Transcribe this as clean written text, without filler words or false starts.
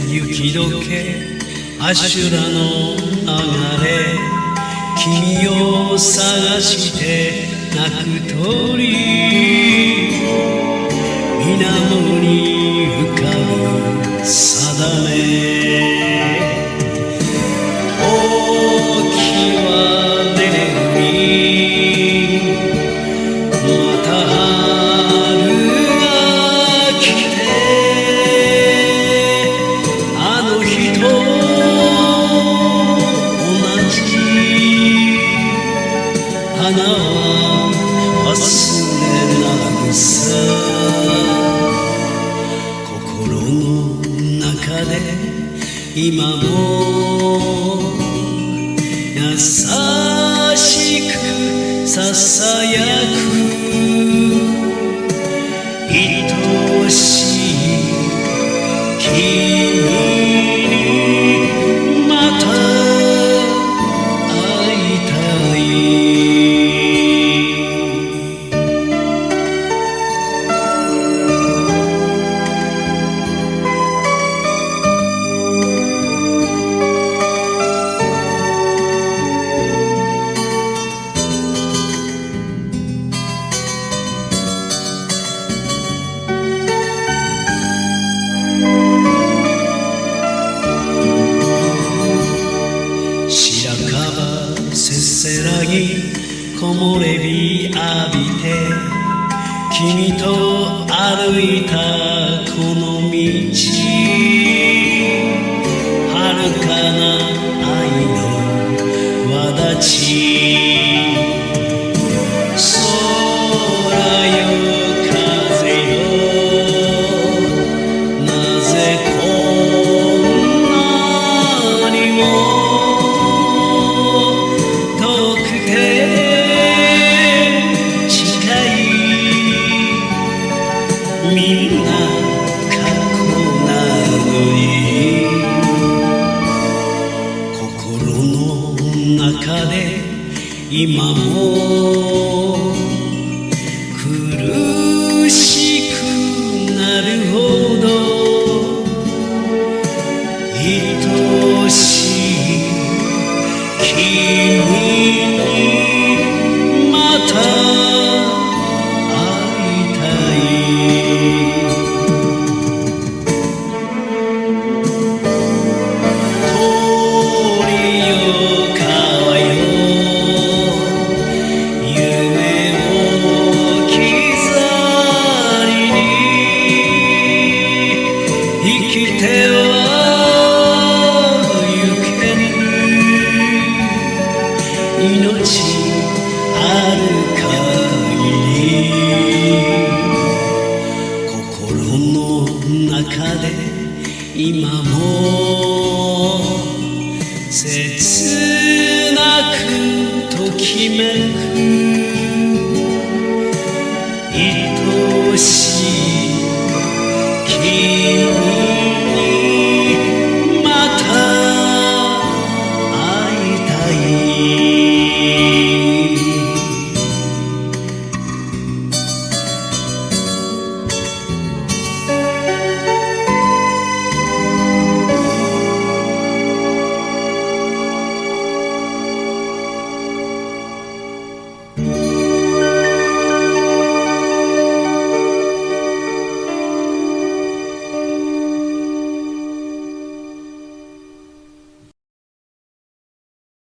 雪解けアシュラの流れ君を探して泣く鳥水面に浮かぶ定め大きは出るにまた春が来てあの日と同じ花は忘れなぐさ心の中で今も優しくささやく愛しい君にまた会いたいせせらぎ木漏れ日浴びて君と歩いたこの道遥かな愛の輪立ち空よ風よなぜこんなにもみんな過去なのに心の中で今も苦しくなるほど愛しい君にまた命ある限り心の中で今も切なくときめく